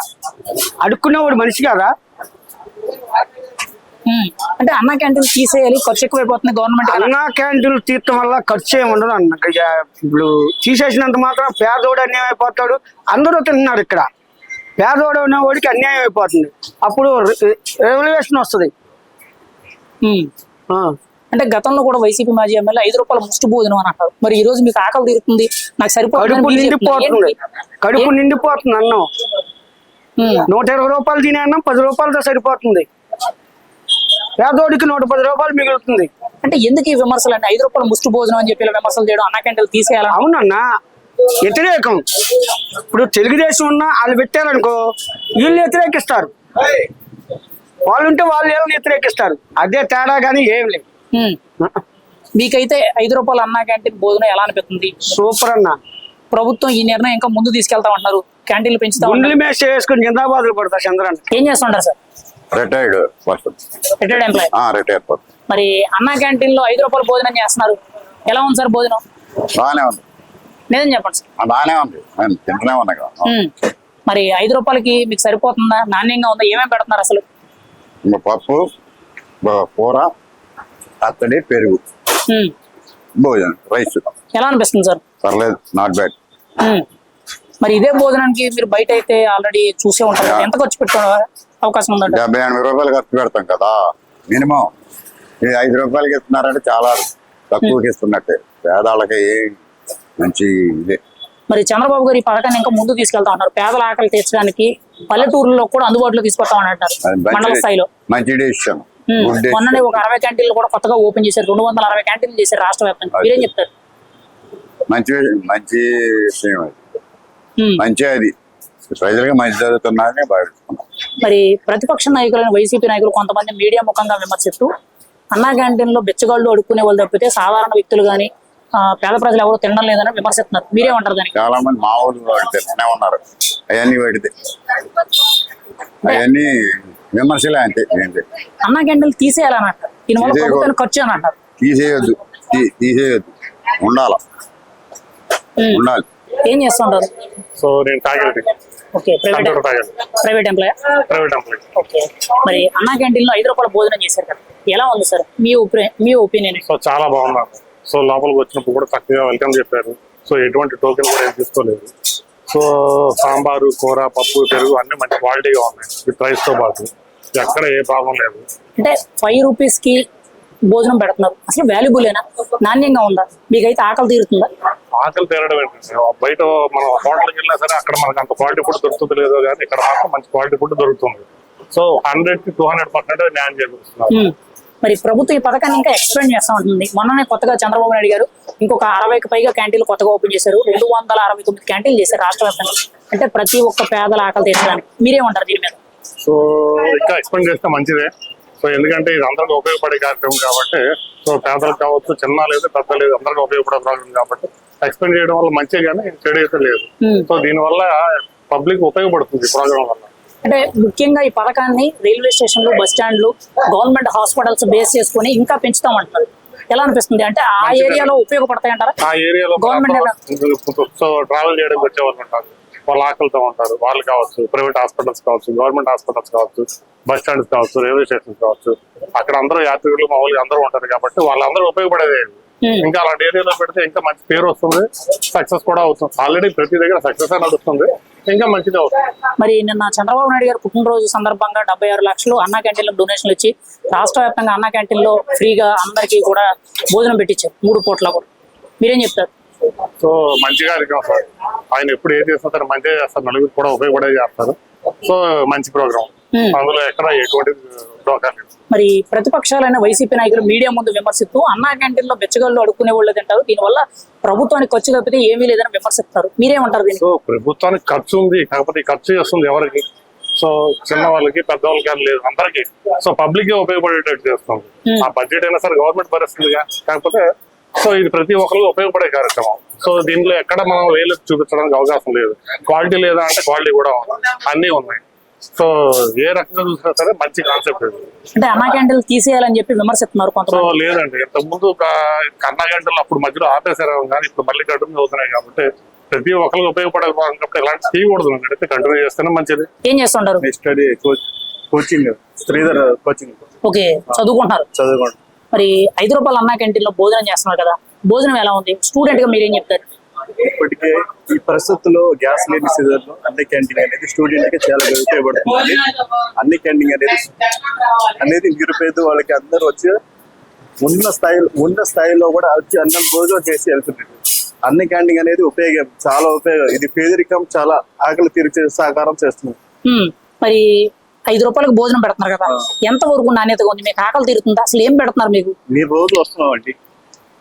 అడుక్కునేవాడు మనిషి కదా. అంటే అన్నా క్యాంటీన్ తీసేయాలి, ఖర్చు ఎక్కువైపోతుంది గవర్నమెంట్. అన్నా క్యాంటీన్లు తీయటం వల్ల ఖర్చు ఏముండదు అన్న. ఇప్పుడు తీసేసినంత మాత్రం పేదోడు అన్యాయం అయిపోతాడు, అందరూ తింటున్నారు ఇక్కడ. పేదోడు ఉన్నవాడికి అన్యాయం అయిపోతుంది, అప్పుడు రెవల్యూషన్ వస్తుంది. అంటే గతంలో కూడా వైసీపీ మాజీ ఎమ్మెల్యే 5 రూపాయల ముష్టి భోజనం అని అంటారు. మరి ఈ రోజు మీకు ఆకలి తీరుతుంది, నాకు సరిపోతుంది, కడుపు నిండిపోతుంది అన్నం. 120 రూపాయలు తినే అన్నం 10 రూపాయలతో సరిపోతుంది, పేదోడికి 110 రూపాయలు మిగులుతుంది. అంటే ఎందుకు ఈ విమర్శలు? అంటే 5 రూపాయల ముష్టి భోజనం అని చెప్పి విమర్శలు చేయడం, అన్నా క్యాంటీన్లు తీసేయాలి. అవునన్నా, వ్యతిరేకం. ఇప్పుడు తెలుగుదేశం ఉన్నా వాళ్ళు పెట్టారనుకో, వీళ్ళు వ్యతిరేకిస్తారు, వాళ్ళు ఉంటే వాళ్ళు వీళ్ళని వ్యతిరేకిస్తారు. అదే తేడా కానీ ఏం లేదు. మీకైతే 5 రూపాయల అన్నా క్యాంటీన్ భోజనం ఎలా అనిపిస్తుంది? సూపర్ అన్న. ప్రభుత్వం ఈ నిర్ణయం ఇంకా ముందు తీసుకెళ్తామంటున్నారు. క్యాంటీన్లు పెంచుతా గుండెల ఉన్నారు. మీద చేసుకుని జిందాబాదులు పడతా చంద్రన్. ఏం చేస్తుంటారు sir? Retired person. Retired employee. Retired person. మరి అన్నా క్యాంటీన్ లో 5 రూపాయలు భోజనం చేస్తున్నారు, ఎలా ఉంది సార్ భోజనం? బాగానే ఉంది. లేదని చెప్పండి సార్. బాగానే ఉంది, నేను తింటూనే ఉన్నా కదా. మరి 5 రూపాయలకి మీకు సరిపోతుందా? నాణ్యంగా ఉందా? ఏమేమి పెడుతున్నారు అసలు? పప్పు, కూర, పచ్చడి, పెరుగు, భోజనం, రైస్. ఎలా అనిపిస్తుంది సార్? పర్లేదు, నాట్ బ్యాడ్. మరి ఇదే భోజనానికి మీరు బయట అయితే ఆల్రెడీ చూసే ఉంటారు కదా, ఎంత ఖర్చు పెట్టుకోవడం అవకాశం ఉందంట? 70-80 రూపాయలు ఖర్చు పెడతాం కదా మినిమం. ఇది 5 రూపాయలకి ఇస్తున్నారంటే చాలా తక్కువకి ఇస్తున్నట్టే. పేదాళ్ళకి మంచి ఇదే. మరి చంద్రబాబు గారు ఈ పథకాన్ని ఇంకా ముందు తీసుకెళ్తా ఉన్నారు, పేదల ఆకలి తీర్చడానికి పల్లెటూరులో కూడా అందుబాటులో తీసుకొస్తామని అంటారు అది మండల స్థాయిలో. మంచి డెసిషన్. మొన్ననే ఒక 60 క్యాంటీన్లు కూడా కొత్తగా ఓపెన్ చేశారు, 260 క్యాంటీన్లు చేశారు రాష్ట్ర వ్యాప్తంగా. మీరేం చెప్తారు? మంచి మంచి విషయం అది. మంచి అది ప్రజలుగా మంచి జరుగుతున్నారని భావిస్తున్నాం. మరి ప్రతిపక్ష నాయకులైన వైసీపీ నాయకులు కొంతమంది మీడియా ముఖంగా విమర్శిస్తూ అన్నా క్యాంటీన్ లో బెచ్చగాళ్ళు అడుక్కునే వాళ్ళు తప్పితే సాధారణ వ్యక్తులు కానీ పేద ప్రజలు ఎవరు తినడం లేదని విమర్శిస్తున్నారు. మీరేమంటారు దానికి? చాలా మంది మా ఊళ్ళు తినే ఉన్నారు. అవన్నీ పెడితే అవన్నీ విమర్శలే అంతే. ఏంటి అన్నా క్యాంటీన్లు తీసేయాలని అంటారు, దీనివల్ల ప్రభుత్వానికి ఖర్చు అని అంటారు. తీసేయొద్దు, తీసేయొద్దు, ఉండాలి. ఏం చేస్తుంటారు? సో నేను faculty, okay, computer faculty, private employee. Private employee. Okay, మరి అన్నా క్యాంటీన్ లో 5 రూపాయల భోజనం చేశారు కదా, ఎలా ఉంది సార్ మీ ఒపీనియన్? సో చాలా బాగున్నాను. సో లోపలికి వచ్చినప్పుడు కూడా చక్కగా వెల్కమ్ చెప్పారు. సో ఎటువంటి టోకెన్ కూడా ఏం తీసుకోలేదు. సో సాంబారు, కూర, పప్పు, పెరుగు అన్ని మంచి క్వాలిటీగా ఉన్నాయి విత్ రైస్ తో పాటు. ఎక్కడ ఏ ప్రాబ్లం లేదు. అంటే 5 రూపీస్ కి భోజనం పెడుతున్నారు, అసలు వాల్యుబులేనా? నాణ్యంగా ఉందా? మీకైతే ఆకలి తీరుతుందా? ఆకలి తీరడం ఏంటంటే బయట మనం హోటల్కి వెళ్ళినా సరే అక్కడ మనకు అంత క్వాలిటీ ఫుడ్ దొరుకుతుంది లేదో కానీ ఇక్కడ మాత్రం మంచి క్వాలిటీ ఫుడ్ దొరుకుతుంది. సో 100-200% న్యాయం చేకూరుస్తున్నారు. మరి ప్రభుత్వం ఈ పథకాన్ని ఇంకా ఎక్స్పెండ్ చేస్తా ఉంటుంది. మొన్ననే కొత్తగా చంద్రబాబు నాయుడు గారు ఇంకొక 60కి పైగా క్యాంటీన్లు కొత్తగా ఓపెన్ చేశారు, 269 క్యాంటీన్లు చేశారు రాష్ట్ర వ్యాప్తంగా. అంటే ప్రతి ఒక్క పేదల ఆకలి తీర్చడానికి. మీరేమంటారు దీని మీద? సో ఇంకా ఎక్స్పెండ్ చేస్తే మంచిదే. సో ఎందుకంటే ఇది అందరికీ ఉపయోగపడే కార్యక్రమం కాబట్టి, సో పేదలకు కావచ్చు, చిన్న లేదు పెద్ద లేదు, అందరికీ ఉపయోగపడే ప్రోగ్రామ్ కాబట్టి ఎక్స్పెండ్ చేయడం వల్ల మంచిగా కానీ చెడు అయితే లేదు. సో దీనివల్ల పబ్లిక్ ఉపయోగపడుతుంది ప్రోగ్రామ్ వల్ల. అంటే ముఖ్యంగా ఈ పథకాన్ని రైల్వే స్టేషన్లు, బస్ స్టాండ్లు, గవర్నమెంట్ హాస్పిటల్స్ బేస్ చేసుకుని ఇంకా పెంచుతామంటారు. ఎలా అనిపిస్తుంది? అంటే ఆ ఏరియాలో ఉపయోగపడతాయంటారా? ఆ ఏరియాలో గవర్నమెంట్ సో ట్రావెల్ చేయడానికి వచ్చే వాళ్ళు ఉంటారు, వాళ్ళు ఆకలితో ఉంటారు, వాళ్ళు కావచ్చు, ప్రైవేట్ హాస్పిటల్స్ కావచ్చు, గవర్నమెంట్ హాస్పిటల్స్ కావచ్చు, బస్ స్టాండ్స్ కావచ్చు, రైల్వే స్టేషన్స్ కావచ్చు, అక్కడ అందరూ యాత్రికులు మామూలుగా అందరూ ఉంటారు కాబట్టి వాళ్ళందరూ ఉపయోగపడేది. ఇంకా అలాంటి ఏరియాలో పెడితే ఇంకా మంచి పేరు వస్తుంది, సక్సెస్ కూడా అవుతుంది. ఆల్రెడీ ప్రతి దగ్గర సక్సెస్ అని నడుస్తుంది, ఇంకా మంచిది అవుతుంది. మరి నిన్న చంద్రబాబు నాయుడు గారు పుట్టినరోజు సందర్భంగా 76 లక్షలు అన్నా క్యాంటీన్లో డొనేషన్లు ఇచ్చి రాష్ట్ర వ్యాప్తంగా అన్నా క్యాంటీన్లో ఫ్రీగా అందరికీ కూడా భోజనం పెట్టించారు 3 పూట్ల కూడా. మీరేం చెప్తారు? సో మంచిగా అడిగాం సార్. ఆయన ఎప్పుడు ఏది చేస్తారు మంచిగా చేస్తారు, నలుగురు కూడా ఉపయోగపడే చేస్తారు. సో మంచి ప్రోగ్రామ్, అందులో ఎక్కడ ఎటువంటి డోకా లేదు. మరి ప్రతిపక్షాలైన వైసీపీ నాయకులు మీడియా ముందు విమర్శిస్తూ అన్నా క్యాంటీన్ లో బెచ్చగాళ్ళు అడుక్కునే వాళ్ళు తింటారు, దీనివల్ల ప్రభుత్వానికి ఖర్చు తప్పితే ఏమీ లేదని విమర్శిస్తారు. మీరేమంటారు దీనికి? సో ప్రభుత్వానికి ఖర్చు ఉంది, కాకపోతే ఈ ఖర్చు చేస్తుంది ఎవరికి? సో చిన్న వాళ్ళకి, పెద్ద వాళ్ళకి అని లేదు, అందరికి. సో పబ్లిక్ ఉపయోగపడేటట్టు చేస్తుంది. ఆ బడ్జెట్ అయినా సరే గవర్నమెంట్ భరిస్తుందిగా, కాకపోతే సో ఇది ప్రతి ఒక్కరికి ఉపయోగపడే కార్యక్రమం. సో దీంట్లో ఎక్కడ మనం వేలకు చూపించడానికి అవకాశం లేదు. క్వాలిటీ లేదా అంటే క్వాలిటీ కూడా ఉంది, అన్నీ ఉన్నాయి. సో ఏ రకంగా చూసినా సరే మంచి కాన్సెప్ట్ ఇది. అంటే అన్నా క్యాంటీన్లు తీసేయాలని చెప్పి విమర్శిస్తున్నారు సో కొంతమంది. లేదండి, ఇంతకుముందు అన్నా గంటలు అప్పుడు మధ్యలో ఆపేశారు కానీ ఇప్పుడు మళ్ళీ కంటిన్యూ అవుతున్నాయి కాబట్టి ప్రతి ఒక్కరికి ఉపయోగపడే కాబట్టి ఇలాంటి చేయకూడదు. అయితే కంటిన్యూ చేస్తేనే మంచిది. ఏం చేస్తుంటారు? Study coaching, Sridhar coaching. Okay, చదువుకుంటున్నారు. చదువుకోండి. మరి 5 రూపాయల అన్నా క్యాంటీన్ లో భోజనం చేస్తున్నారు కదా, భోజనం ఎలా ఉంది? స్టూడెంట్ గా మీరేం చెప్తారు? ఇప్పటికే ఈ పరిస్థితుల్లో గ్యాస్ లేని సీజన్ లో అన్ని క్యాంటీన్ అనేది స్టూడెంట్ కి చాలా ఉపయోగపడుతుంది. అన్ని క్యాంటీన్ అనేది నిరుపేద వాళ్ళకి అందరూ వచ్చి ఉన్న స్థాయిలో కూడా వచ్చి అన్నం భోజనం చేసి వెళ్తున్నారు. అన్ని క్యాంటీన్ అనేది ఉపయోగం, చాలా ఉపయోగం. ఇది పేదరికం చాలా ఆకలి తీర్చే సహకారం చేస్తుంది. మరి 5 రూపాయలకు భోజనం పెడుతున్నారు కదా, ఎంత వరకు నాణ్యతగా ఉంది? మీకు ఆకలి తీరుతుందా? అసలు ఏం పెడుతున్నారు మీకు? మీరు రోజు వస్తున్నాం అండి,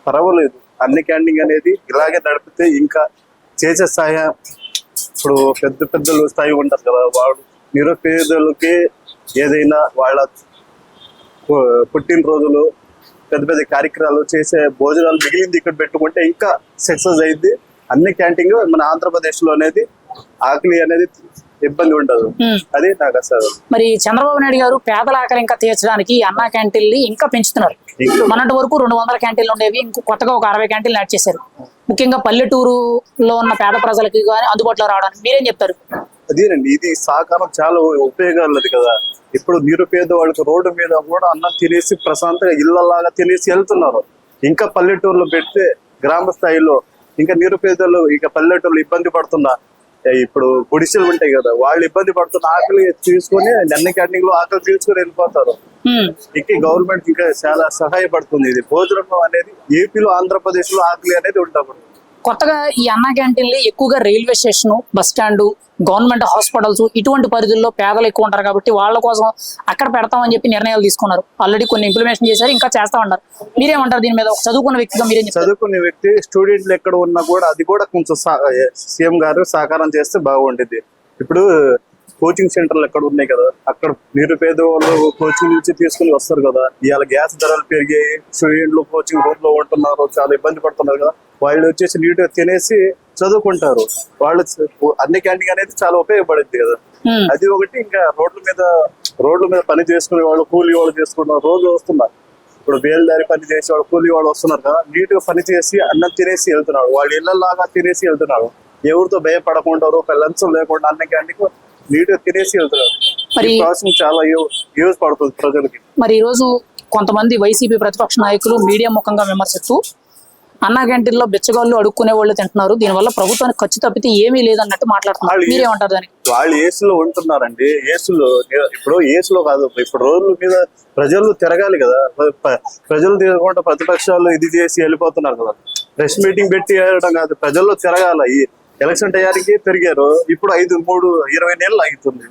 పర్వాలేదు. అన్ని క్యాంటీన్ అనేది ఇలాగే నడిపితే ఇంకా చేసే సహాయం. ఇప్పుడు పెద్దలు స్థాయి ఉంటారు కదా, వాడు నిరుపేదలకి ఏదైనా వాళ్ళ పుట్టినరోజులు, పెద్ద కార్యక్రమాలు చేసే భోజనాలు మిగిలింది ఇక్కడ పెట్టుకుంటే ఇంకా సక్సెస్ అయింది. అన్ని క్యాంటీన్ మన ఆంధ్రప్రదేశ్ లో అనేది ఆకలి అనేది ఇబ్బంది ఉండదు. అది నాకు అసలు మరి చంద్రబాబు నాయుడు గారు పేదల ఆకలి ఇంకా తీర్చడానికి ఈ అన్నా క్యాంటీన్లు ఇంకా పెంచుతున్నారు. మొన్నటి వరకు 200 క్యాంటీన్లు ఉండేవి, ఇంకో కొత్తగా ఒక 60 క్యాంటీన్లు యాడ్ చేశారు. ముఖ్యంగా పల్లెటూరులో ఉన్న పేద ప్రజలకి కానీ అందుబాటులో రావడానికి మీరేం చెప్తారు? అదేనండి, ఇది సహకారం చాలా ఉపయోగాలు కదా. ఇప్పుడు నిరుపేద వాళ్ళకి రోడ్డు మీద కూడా అన్నం తినేసి ప్రశాంతంగా ఇళ్లలాగా తినేసి వెళ్తున్నారు. ఇంకా పల్లెటూరులో పెడితే గ్రామ స్థాయిలో ఇంకా నిరుపేదలు ఇంకా పల్లెటూరులో ఇబ్బంది పడుతున్నా, ఇప్పుడు గుడిసెలు ఉంటాయి కదా, వాళ్ళు ఇబ్బంది పడుతున్న ఆకలి తీసుకొని అన్ని క్యాంటీన్ లో ఆకలి తీసుకొని వెళ్ళిపోతారు. ఇంకా గవర్నమెంట్ ఇంకా చాలా సహాయపడుతుంది. ఇది భోజనం అనేది ఏపీలో ఆంధ్రప్రదేశ్ లో ఆకలి అనేది ఉంటుంది. కొత్తగా ఈ అన్నా క్యాంటీన్లు ఎక్కువగా railway station, bus stand, government hospitals ఇటువంటి పరిధుల్లో పేదలు ఎక్కువ ఉంటారు కాబట్టి వాళ్ళ కోసం అక్కడ పెడతామని చెప్పి నిర్ణయాలు తీసుకున్నారు. ఆల్రెడీ కొన్ని ఇంప్లిమెంటేషన్ చేశారు, ఇంకా చేస్తా ఉన్నారు. మీరేమంటారు దీని మీద? ఒక చదువుకున్న వ్యక్తిగా మీరేం చెప్తారు? చదువుకునే వ్యక్తి స్టూడెంట్లు ఎక్కడ ఉన్నా కూడా అది కూడా కొంచెం సీఎం గారు సహకారం చేస్తే బాగుండేది. ఇప్పుడు కోచింగ్ సెంటర్లు ఎక్కడ ఉన్నాయి కదా, అక్కడ నిరుపేద వాళ్ళు కోచింగ్ నుంచి తీసుకుని వస్తారు కదా. ఇవాళ గ్యాస్ ధరలు పెరిగాయి, స్టూడెంట్లు కోచింగ్ రూమ్ లో ఉంటున్నారు, చాలా ఇబ్బంది పడుతున్నారు కదా. వాళ్ళు వచ్చేసి నీట్గా తినేసి చదువుకుంటారు. వాళ్ళు అన్ని క్యాంటీన్ అనేది చాలా ఉపయోగపడుద్ది కదా. అది ఒకటి. ఇంకా రోడ్ల మీద పని చేసుకునే వాళ్ళు, కూలీ వాళ్ళు చేసుకున్నారు, రోజు వస్తున్నారు. ఇప్పుడు బేల్దారి పని చేసే వాళ్ళు, కూలీ వాళ్ళు వస్తున్నారు కదా, నీట్ గా పని చేసి అన్నం తినేసి వెళ్తున్నారు. వాళ్ళు ఇళ్లలాగా తినేసి వెళ్తున్నారు. ఎవరితో భయపడకుండా, లంచం లేకుండా అన్ని క్యాంటీన్ నీట్ గా తినేసి వెళ్తున్నారు. మరి ప్రాసెస్ చాలా యూజ్ పడుతుంది ప్రజలకి. మరి ఈ రోజు కొంతమంది వైసీపీ ప్రతిపక్ష నాయకులు మీడియా ముఖంగా విమర్శిస్తూ అన్నా క్యాంటీన్లో బిచ్చగాళ్ళు అడుక్కునే వాళ్ళు తింటున్నారు, దీనివల్ల ప్రభుత్వానికి ఖర్చు తప్పితే ఏమీ లేదన్నట్టు మాట్లాడుతున్నారు. మీరేమంటారు దానికి? వాళ్ళు ఏసులో ఉంటున్నారండి. ఏసులో ఇప్పుడు ఏసులో కాదు, ఇప్పుడు రోడ్ల మీద ప్రజలు తిరగాలి కదా. ప్రజలు తిరగకుండా ప్రతిపక్షాలు ఇది చేసి వెళ్ళిపోతున్నారు కదా. ప్రెస్ మీటింగ్ పెట్టి వెళ్ళడం కాదు, ప్రజల్లో తిరగాల. ఈ ఎలక్షన్ టయానికి తిరిగారు. ఇప్పుడు 20 నెలలు ఆగుతుంది.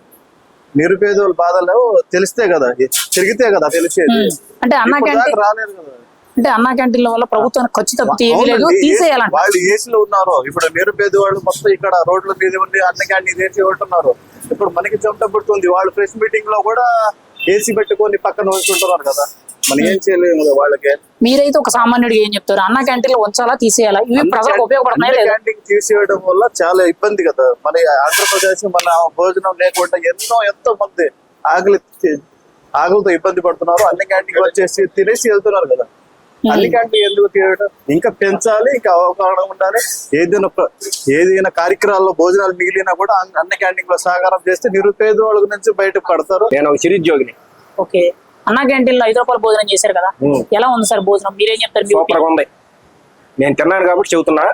నిరుపేదల బాధలు తెలిస్తే కదా, తిరిగితే కదా తెలిసేది. అంటే అన్నా క్యాంటీన్ రాలేదు కదా. అంటే అన్నా క్యాంటీన్ల వల్ల ప్రభుత్వానికి ఖర్చు తప్పితే ఏమీ లేదు, తీసేయాలంట. వాళ్ళు ఏసీలో ఉన్నారు. ఇప్పుడు నిరుపేద వాళ్ళు మొత్తం ఇక్కడ రోడ్ల మీద ఉండి అన్న క్యాంటీన్ ఏసీ ఉంటున్నారు. ఇప్పుడు మనకి చెమట పడుతుంది. వాళ్ళు ప్రెస్ మీటింగ్ లో కూడా ఏసీ పెట్టుకొని పక్కన ఉంచుకుంటున్నారు కదా. మనం ఏం చేయలేము కదా వాళ్ళకి. మీరైతే ఒక సామాన్యుడికి ఏం చెప్తారు? అన్నా క్యాంటీన్లు ఉంచాలా, తీసేయాలా? ఇవి ప్రజలకు ఉపయోగపడుతున్నాయి లేదా? క్యాంటీన్ తీసేయడం వల్ల చాలా ఇబ్బంది కదా. మన ఆంధ్రప్రదేశ్ మన భోజనం లేకుండా ఎంతో మంది ఆకలితో ఇబ్బంది పడుతున్నారు. అన్ని క్యాంటీన్ వచ్చేసి తినేసి వెళ్తున్నారు కదా. అన్ని క్యాంటీన్ ఎందుకు తీయడం? ఇంకా పెంచాలి, ఇంకా అవగాహన ఉండాలి. ఏదైనా కార్యక్రమాల్లో భోజనాలు మిగిలినా కూడా అన్ని క్యాంటీన్ లో సహకారం చేస్తే నిరుపేద వాళ్ళ నుంచి బయటకు పడతారు. నేను ఒక చిరుద్యోగిని. ఓకే, అన్నా క్యాంటీన్ లో 5 రూపాయలు భోజనం చేశారు కదా, ఎలా ఉంది సార్ భోజనం? మీరేం చెప్తారు? సూపర్ గా ఉంది. నేను తిన్నాను కాబట్టి చెబుతున్నా,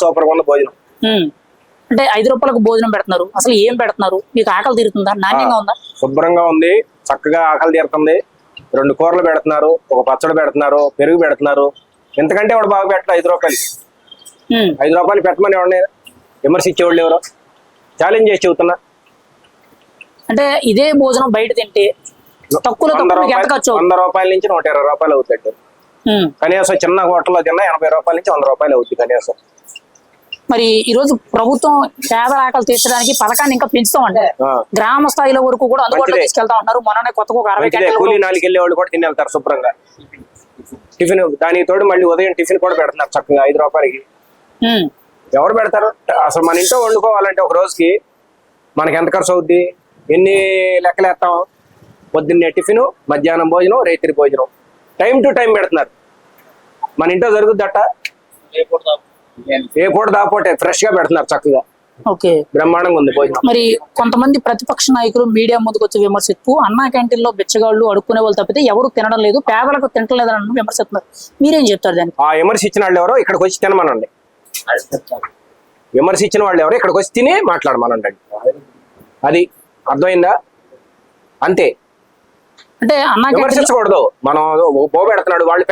సూపర్ గా ఉంది భోజనం. అంటే 5 రూపాయలకు భోజనం పెడుతున్నారు, అసలు ఏం పెడుతున్నారు? మీకు ఆకలి తీరుతుందా? నాణ్యంగా ఉందా? శుభ్రంగా ఉంది, చక్కగా ఆకలి తీరుతుంది. 2 కూరలు పెడుతున్నారు, ఒక పచ్చడి పెడుతున్నారు, పెరుగు పెడుతున్నారు. ఎంతకంటే వాడు బాగా పెట్టాలి. 5 రూపాయలకి 5 రూపాయలు పెట్టమని ఎవరిని విమర్శించేవాళ్ళు ఎవరో? ఛాలెంజ్ చేసి చెబుతున్నా. అంటే ఇదే భోజనం బయట తింటే తక్కువ 100 రూపాయల నుంచి 120 రూపాయలు అవుతాయి. కనీసం చిన్న హోటల్లో తిన్నా 80 రూపాయల నుంచి 100 రూపాయలు అవుతుంది కనీసం. మరి ఈ రోజు ప్రభుత్వం పేదల ఆకలి తీర్చడానికి పథకాన్ని ఇంకా పెంచుతామంటే గ్రామ స్థాయిలో వరకు కూడా అందుబాటులో తీసుకెళ్తా ఉంటారు. మొన్ననే కొత్తగా ఒక 60 క్యాంటీన్లు కూలీ నాలుగు వెళ్ళే వాళ్ళు కూడా తిని వెళ్తారు శుభ్రంగా. టిఫిన్ దానికి తోడు మళ్ళీ ఉదయం టిఫిన్ కూడా పెడుతున్నారు చక్కగా 5 రూపాయలకి. ఎవరు పెడతారు? అసలు మన ఇంట్లో వండుకోవాలంటే ఒక రోజుకి మనకి ఎంత ఖర్చు అవుద్ది? ఎన్ని లెక్కలేస్తాం? పొద్దున్నే టిఫిన్, మధ్యాహ్నం భోజనం, రాత్రి భోజనం, టైం టు టైం పెడుతున్నారు. మన ఇంట్లో జరుగుద్దట. ఏ పూట దాపోటే ఫ్రెష్ గా పెడుతున్నారు చక్కగా. ఓకే, బ్రహ్మాండంగా ఉంది భోజనం. మరి కొంతమంది ప్రతిపక్ష నాయకులు మీడియా ముందుకు వచ్చి విమర్శిస్తూ అన్నా క్యాంటీన్ లో బిచ్చగాళ్ళు అడుక్కునే వాళ్ళు తప్పితే ఎవరు తినడం లేదు, పేదలకు తింటలేదని విమర్శిస్తున్నారు. మీరేం చెప్తారు దానికి? ఆ విమర్శించిన వాళ్ళు ఎవరో ఇక్కడికి వచ్చి తినమనండి. విమర్శించిన వాళ్ళు ఎవరో ఇక్కడికి వచ్చి తిని మాట్లాడమనండి. అది అర్థమైందా? అంతే. అంటే అన్నా విమర్శించకూడదు. మనం పోబెడుతున్నాడు, వాళ్ళు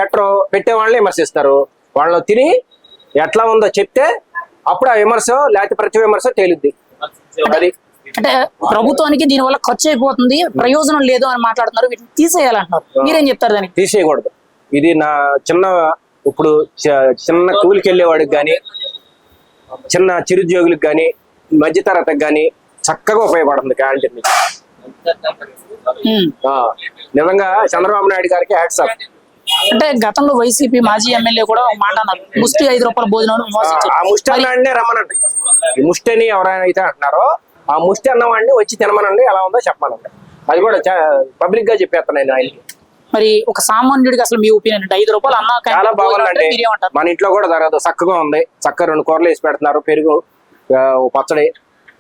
పెట్టే వాళ్ళని విమర్శిస్తారు. వాళ్ళు తిని ఎట్లా ఉందో చెప్తే అప్పుడు ఆ విమర్శ లేకపోతే ప్రతి విమర్శ తేలుద్ది. అది అంటే ప్రభుత్వానికి దీనివల్ల ఖర్చు అయిపోతుంది, ప్రయోజనం లేదు అని మాట్లాడుతున్నారు. వీటిని తీసేయాలంటున్నారు. మీరేం చెప్తారు దానికి? తీసేయకూడదు. ఇది నా ఇప్పుడు చిన్న కూలికి వెళ్ళేవాడికి కానీ, చిన్న చిరుద్యోగులకు కానీ, మధ్యతరగతికి కానీ చక్కగా ఉపయోగపడుతుంది క్యాంటీన్. నిజంగా చంద్రబాబు నాయుడు గారికి హ్యాట్స్ ఆఫ్. అంటే గతంలో వైసీపీ మాజీ ఎమ్మెల్యే కూడా మాట అన్నారు, ముష్టి 5 రూపాయల భోజనం ఆ ముష్టి రమ్మనండి. ఈ ముష్టి అని ఎవరైనా అయితే అంటున్నారో ఆ ముష్టి అన్నం అండి వచ్చి తినమనండి, ఎలా ఉందో చెప్పమనండి. అది కూడా పబ్లిక్ గా చెప్పేస్తాను నేను ఆయనకి. మరి ఒక సామాన్యుడికి అసలు మీ ఒపీనియన్ అంటే 5 రూపాయలు అన్న చాలా బాగుందండి. మీరేమంటారు? మన ఇంట్లో కూడా జరగదు, చక్కగా ఉంది. చక్కగా 2 కూరలు వేసి పెడుతున్నారు, పెరుగు, పచ్చడి,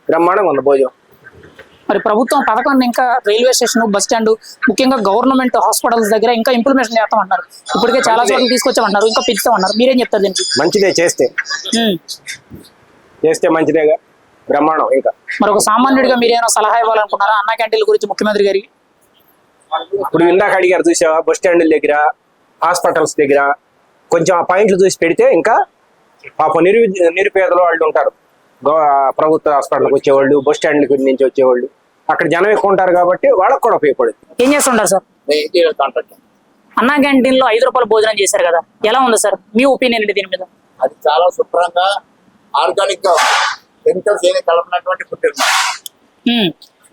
బ్రహ్మాండంగా ఉంది భోజనం. మరి ప్రభుత్వం పథకాన్ని ఇంకా రైల్వే స్టేషన్, బస్ స్టాండ్, ముఖ్యంగా గవర్నమెంట్ హాస్పిటల్స్ దగ్గర ఇంకా ఇంప్లిమెంటేషన్ చేస్తామన్నారు. ఇప్పటికే చాలా చోట్ల తీసుకొచ్చామన్నారు, ఇంకా పెంచుతామన్నారు. మీరేం చెప్తారు దీనికి? మంచిదే, చేస్తే మంచిదేగా, బ్రహ్మాండం. ఇంకా మరి ఒక సామాన్యుడిగా మీరేమైనా సలహా ఇవ్వాలనుకున్నారా అన్నా క్యాంటీన్ల గురించి ముఖ్యమంత్రి గారికి? ఇప్పుడు ఇందాక అడిగారు చూసావా, బస్ స్టాండ్ దగ్గర, హాస్పిటల్స్ దగ్గర కొంచెం ఆ పాయింట్లు చూసి పెడితే ఇంకా పాప నిరుపేదలు వాళ్ళు ఉంటారు. ప్రభుత్వ హాస్పిటల్కి వచ్చేవాళ్ళు, బస్ స్టాండ్ నుంచి వచ్చేవాళ్ళు, అక్కడ జనం ఎక్కువ ఉంటారు కాబట్టి వాళ్ళకి కూడా ఉపయోగపడుతుంది. ఏం చేస్తుంటారు సార్? అన్నా క్యాంటీన్ లో 5 రూపాయలు భోజనం చేశారు కదా, ఎలా ఉంది సార్? మీ ఒపీనియన్ ఏంటి దీని మీద? అది చాలా శుభ్రంగా, ఆర్గానిక్ గా, కెమికల్స్ ఏమి కలపనటువంటి ఫుడ్.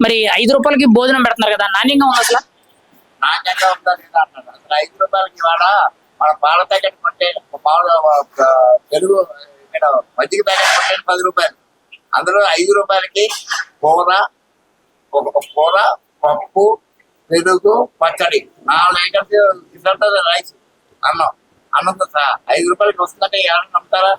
మరి 5 రూపాయలకి భోజనం పెడుతున్నారు కదా, నాణ్యంగా ఉంది అసలు? నాణ్యంగా ఉందని అంటున్నారు. అసలు 5 రూపాయలకి వాడ మన పాల ప్యాకెట్ కొంటే, తెలుగు మజ్జిగ ప్యాకెట్ కొంటే 10 రూపాయలు. అందులో 5 రూపాయలకి కూర, ఒక కూర, పప్పు, పెరుగు, పచ్చడి, 4 ఐటమ్స్ తింటుంటుంది. రైస్, అన్నంతో సహా 5 రూపాయలకి వస్తుందంటే ఎవరైనా నమ్ముతారా?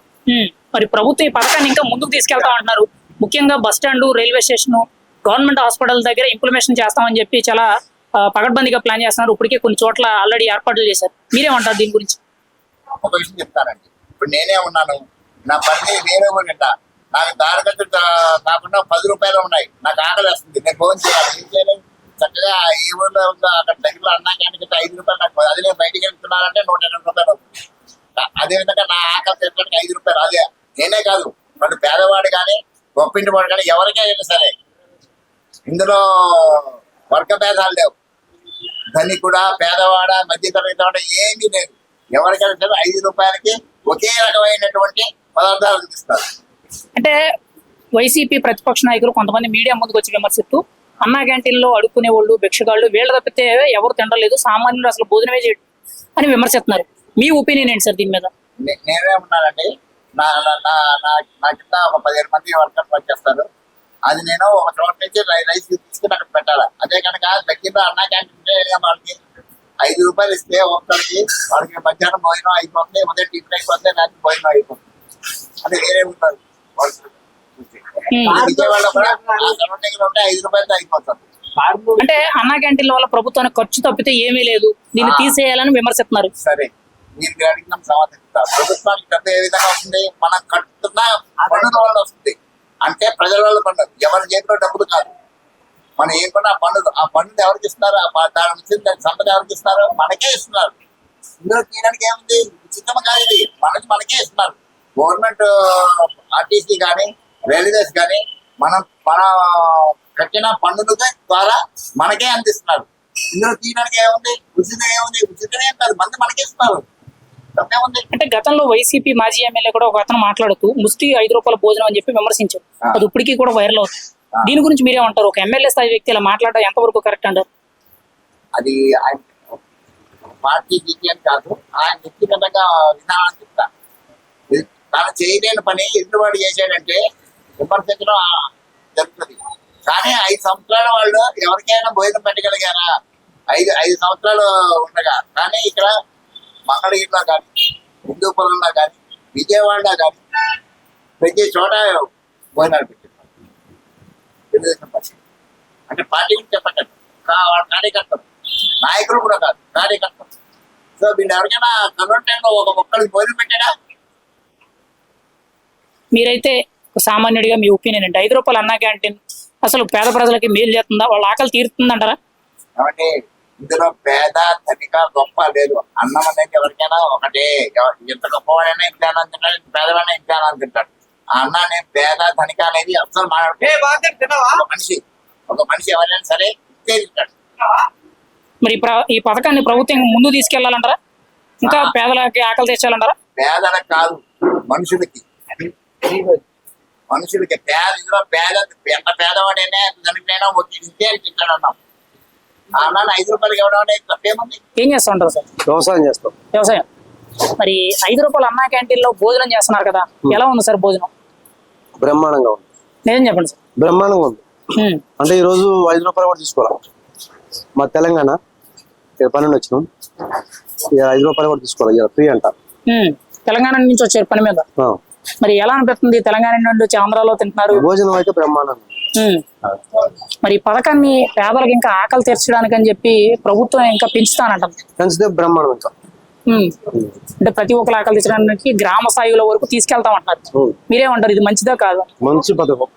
మరి ప్రభుత్వం ఈ పథకాన్ని ఇంకా ముందుకు తీసుకెళ్తా అంటున్నారు. ముఖ్యంగా bus stand, railway station, government hospital దగ్గర ఇంప్లిమెంటేషన్ చేస్తామని చెప్పి చాలా పకడ్బందీగా ప్లాన్ చేస్తున్నారు. ఇప్పటికే కొన్ని చోట్ల ఆల్రెడీ ఏర్పాట్లు చేశారు. మీరేమంటారు దీని గురించి? ఒక విషయం చెప్తానండి. ఇప్పుడు నేనే ఉన్నాను, నా పని నేనే తింటా. నాకు దారి ఖర్చు కాకుండా 10 రూపాయలు ఉన్నాయి. నాకు ఆకలి వస్తుంది, నేను ఫోన్ చేయాలి. ఏం చేయలేదు, చక్కగా ఏ ఊళ్ళో ఉందో అక్కడ దగ్గర అన్నా క్యాంటీన్ 5 రూపాయలు నాకు, అది నేను బయటికి వెళ్తున్నానంటే 120 రూపాయలు అవుతుంది. అదేవిధంగా నా ఆకలి తీర్చడానికి 5 రూపాయలు. అదే నేనే కాదు, వాడు పేదవాడు కానీ, గొప్పింటి వాడు కానీ, ఎవరికైనా సరే ఇందులో వర్గ భేదాలు లేవు. ధనికుడా, పేదవాడ, మధ్యతరగతి వాడ ఏమీ లేదు. ఎవరికైనా సరే 5 రూపాయలకి ఒకే రకమైనటువంటి పదార్థాలు అందిస్తారు. అంటే వైసీపీ ప్రతిపక్ష నాయకులు కొంతమంది మీడియా ముందుకు వచ్చి విమర్శిస్తూ అన్నా క్యాంటీన్లో అడుక్కునే వాళ్ళు, భిక్షగాళ్ళు, వీళ్ళ తప్పితే ఎవరు తినలేదు, సామాన్యులు అసలు భోజనమే చేయడం అని విమర్శిస్తున్నారు. మీ ఒపీనియన్ ఏంటి సార్ దీని మీద? నేనే ఉన్నానండి, నా కింద ఒక 15 మంది వర్కర్స్ పనిచేస్తారు. అది నేను ఒక చోట నుంచి రైస్ తీసుకుని అక్కడ పెట్టాలి. అదే కనుక దగ్గర అన్నా క్యాంటీన్ వాళ్ళకి 5 రూపాయలు ఇస్తే ఒకరికి వాళ్ళకి మధ్యాహ్నం భోజనం అయిపోతుంది, ఉదయం టిఫిన్ అయిపోతుంది, రాత్రి భోజనం అయిపోతుంది. అది వేరే ఉంటారు. విజయవాడ కూడా సరౌండింగ్ లో ఉంటే 5 రూపాయలతో అయిపోతుంది. అంటే అన్నా క్యాంటీన్ల వల్ల ప్రభుత్వానికి ఖర్చు తప్పితే ఏమీ లేదు, దీన్ని తీసేయాలని విమర్శిస్తున్నారు. సరే, మీరు అడిగిన సమాధానం, ప్రభుత్వానికి డబ్బు ఏ విధంగా వస్తుంది? మనం కట్టుతున్న పన్నుల వల్ల వస్తుంది. అంటే ప్రజల వల్ల పన్ను, ఎవరి చేతిలో డబ్బులు కాదు. మనం ఏం పని ఆ పన్నులు ఎవరికి ఇస్తున్నారు? దాని వచ్చింది సంపద ఎవరికి ఇస్తున్నారు? మనకే ఇస్తున్నారు. ఇందులో తీయడానికి ఏముంది? ఉచితం కాదు, ఇది మనకే ఇస్తున్నారు. గవర్నమెంట్ ఆర్టీసీ కానీ, రైల్వేస్ కానీ మన కట్టిన పన్నుల ద్వారా మనకే అందిస్తున్నారు. ఇందులో తీయడానికి ఏముంది? ఉచితం ఏముంది? ఉచితమే కాదు, మంది మనకే ఇస్తున్నారు. తప్పేముంది? అంటే గతంలో వైసీపీ మాజీ ఎమ్మెల్యే కూడా ఒక అతను మాట్లాడుతూ ముష్టి 5 రూపాయల భోజనం అని చెప్పి విమర్శించారు. అది ఇప్పటికీ కూడా వైరల్ అవుతుంది. దీని గురించి మీరేమంటారు? ఒక ఎమ్మెల్యే స్థాయి వ్యక్తి ఇలా మాట్లాడడం ఎంతవరకు కరెక్ట్ అంటారు? అది ఆయన పార్టీ అని కాదు, ఆయన వ్యక్తిగతంగా విధానాన్ని చెప్తా. తాను చేయలేని పని ఎదురువాడు చేశాడంటే విమర్శించడం జరుగుతుంది. కానీ 5 సంవత్సరాల వాళ్ళు ఎవరికైనా భోజనం పెట్టగలిగారా? 5 సంవత్సరాలు ఉండగా. కానీ ఇక్కడ మంగళగిరిలో కానీ, హిందూపురంలో కానీ, విజయవాడలో కానీ ప్రతి చోట భోజనాలు పెట్టారు. తెలుగుదేశం పార్టీ అంటే పార్టీ గురించి చెప్పండి, వాళ్ళ కార్యకర్తలు, నాయకులు కూడా కాదు, కార్యకర్తలు. సో వీళ్ళు ఎవరికైనా కరోనా టైంలో ఒక ఒక్కరికి భోజనం పెట్టాడా? మీరైతే సామాన్యుడిగా మీ ఒపీనియన్ ఏంటి? 5 రూపాయలు అన్నా క్యాంటీన్ అసలు పేద ప్రజలకి మేలు చేస్తుందా? వాళ్ళ ఆకలి తీరుతుందంటారా? కాబట్టి ఇందులో పేద, ధనిక, గొప్ప లేదు. అన్నం అనేది ఎవరికైనా ఒకటే. ఎంత గొప్పవాడైనా ఇంటి అన్నం తింటాడు, పేదవాడైనా ఇంటి అన్నం తింటాడు. ఆ అన్నాన్ని పేద, ధనిక అనేది అసలు ఒక మనిషి ఎవరైనా సరే ఇంతే తింటాడు. మరి ఈ పథకాన్ని ప్రభుత్వం ముందు తీసుకెళ్లాలంటారా? ఇంకా పేదలకి ఆకలి తెచ్చాలంటారా? పేదలకు కాదు, మనుషులకి. ఇందులో ఎంత పేదవాడైనా ధనికైనా వచ్చి ఇంతే తింటాడు అన్నాం. ఆ అన్నాన్ని 5 రూపాయలకి ఇవ్వడం అనేది తప్పేముంది? ఏం చేస్తూ ఉంటారు సార్? వ్యవసాయం చేస్తాం. వ్యవసాయం. మరి 5 రూపాయలు అన్నా క్యాంటీన్ లో భోజనం చేస్తున్నారు కదా, ఎలా ఉంది సార్ భోజనం? బ్రహ్మాండంగా ఉంది. నిజం చెప్పండి సార్. బ్రహ్మాండంగా ఉంది. ఉమ్, అంటే ఈ రోజు 5 రూపాయలు కూడా తీసుకోవాలి. మా తెలంగాణ ఇక్కడ 12 వచ్చినాం, ఇక 5 రూపాయలు కూడా తీసుకోవాలి. ఇలా ఫ్రీ అంట. ఉమ్. తెలంగాణ నుంచి వచ్చారు పని మీద. ఆ. మరి ఎలా అనిపిస్తుంది? తెలంగాణ నుండి వచ్చి ఆంధ్రాలో తింటున్నారు. భోజనం అయితే బ్రహ్మాండంగా ఉంది. ఉమ్. మరి ఈ పథకాన్ని పేదలకు ఇంకా ఆకలి తీర్చడానికి అని చెప్పి ప్రభుత్వం ఇంకా పెంచుతానంటుంది. పెంచితే బ్రహ్మాండం ఇంకా. ఉమ్. అంటే ప్రతి ఒక్కరు ఆకలి తీర్చడానికి గ్రామ స్థాయిలో వరకు తీసుకెళ్తామంటున్నారు. మీరేమంటారు, ఇది మంచిదా కాదా? మంచి పథకం.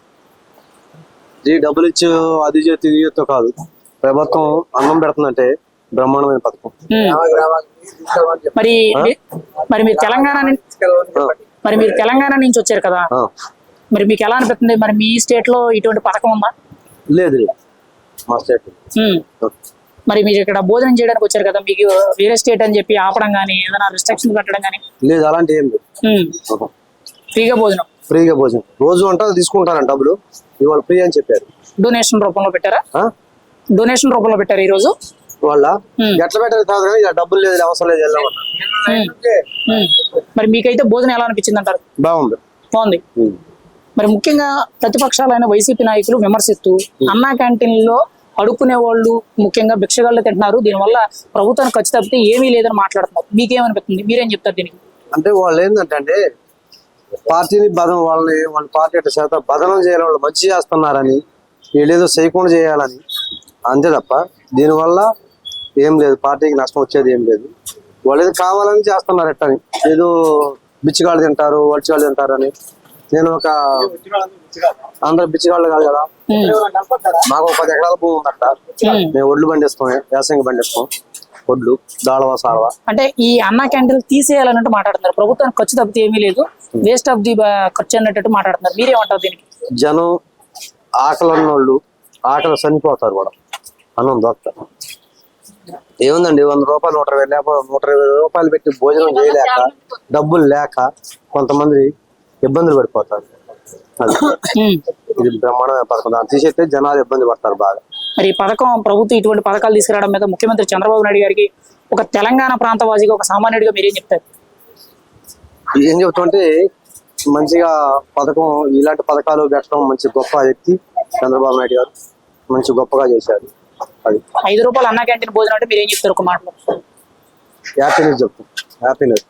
ఈ డబ్బులు ఇచ్చి అది చేతి ఇది చేతో కాదు, ప్రభుత్వం అన్నం పెడుతుందంటే బ్రహ్మాండమైన పథకం. మరి మరి మీరు తెలంగాణ నుంచి వచ్చారు కదా, ఆ. మరి మీకు ఎలా అనిపిస్తుంది? మరి మీ స్టేట్ లో ఇటువంటి పథకం ఉందా? లేదు లేదు, మా స్టేట్. ఉమ్. మరి మీరు ఇక్కడ భోజనం చేయడానికి వచ్చారు కదా, మీకు వేరే స్టేట్ అని చెప్పి ఆపడం కానీ ఏదైనా రిస్ట్రిక్షన్ పెట్టడం కానీ? లేదు, అలాంటి ఏం లేదు. ఫ్రీగా భోజనం. ఫ్రీగా భోజనం రోజు వంట తీసుకుంటారంట, డబ్బులు ఇవాళ ఫ్రీ అని చెప్పారు. డొనేషన్ రూపంలో పెట్టారా? ఆ? డొనేషన్ రూపంలో పెట్టారు ఈ రోజు. వాళ్ళ ఎట్లా పెట్టారు కాదు కానీ ఇక డబ్బులు లేదు, అవసరం లేదు, వెళ్ళమన్నారు. మరి మీకైతే భోజనం ఎలా అనిపించింది అంటారు? బాగుంది. బాగుంది. మరి ముఖ్యంగా ప్రతిపక్షాలైన వైసీపీ నాయకులు విమర్శిస్తూ అన్నా క్యాంటీన్లో అడుక్కునే వాళ్ళు ముఖ్యంగా భిక్షగాళ్ళు తింటున్నారు, దీనివల్ల ప్రభుత్వానికి ఖర్చు తప్పితే ఏమీ లేదని మాట్లాడుతున్నారు. మీకేమనిపిస్తుంది? మీరేం చెప్తారు దీనికి? అంటే వాళ్ళు ఏంటంటే పార్టీని వాళ్ళ పార్టీ యొక్క చేత బదనం చేయాలని, వాళ్ళు మంచి చేస్తున్నారని, వీళ్ళేదో చేయకుండా చేయాలని, అంతే తప్ప దీనివల్ల ఏం లేదు, పార్టీకి నష్టం వచ్చేది ఏం లేదు. వాళ్ళు ఏదో కావాలని చేస్తున్నారు ఎట్టని, ఏదో బిచ్చిగాళ్ళు తింటారు, వడిచిగాళ్ళు తింటారు అని. నేను ఒక అందరు బిచ్చిగాళ్ళు కాదు కదా, మాకు 10 ఎకరాల భూమి ఉందట. మేము ఒడ్లు పండిస్తాం, వ్యవసాయం పండిస్తాం, ఒడ్లు దాళవా సాడవా. అంటే ఈ అన్నా క్యాంటీన్ తీసేయాలన్నట్టు మాట్లాడుతున్నారు, ప్రభుత్వానికి ఖర్చు తప్పితే ఏమీ లేదు, వేస్ట్ ఆఫ్ ది ఖర్చు అన్నట్టు మాట్లాడుతున్నారు. మీరేమంటారు దీనికి? జనం ఆకలి ఉన్నోళ్ళు ఆకలి చనిపోతారు కూడా, అన్నం దొరుకుతారు. ఏముందండి, 100 రూపాయలు 120 రూపాయలు పెట్టి భోజనం చేయలేక, డబ్బులు లేక కొంతమంది ఇబ్బందులు పడిపోతారు. అది ఇది బ్రహ్మాండమైన పథకం, దాన్ని తీసేస్తే జనాలు ఇబ్బంది పడతారు బాగా. మరి ఈ పథకం ప్రభుత్వం ఇటువంటి పథకాలు తీసుకురావడం మీద ముఖ్యమంత్రి చంద్రబాబు నాయుడు గారికి ఒక తెలంగాణ ప్రాంతవాసిగా, ఒక సామాన్యుడిగా మీరేం చెప్తారు? ఏం చెప్తుంటే మంచిగా పథకం, ఇలాంటి పథకాలు పెట్టడం మంచి గొప్ప వ్యక్తి చంద్రబాబు నాయుడు గారు, మంచి గొప్పగా చేశారు. అది 5 రూపాయలు అన్నా క్యాంటీన్ భోజనం అంటే మీరేం చెప్తారు ఒక మాటలో? హ్యాపీనెస్ చెప్తాం, హ్యాపీనెస్.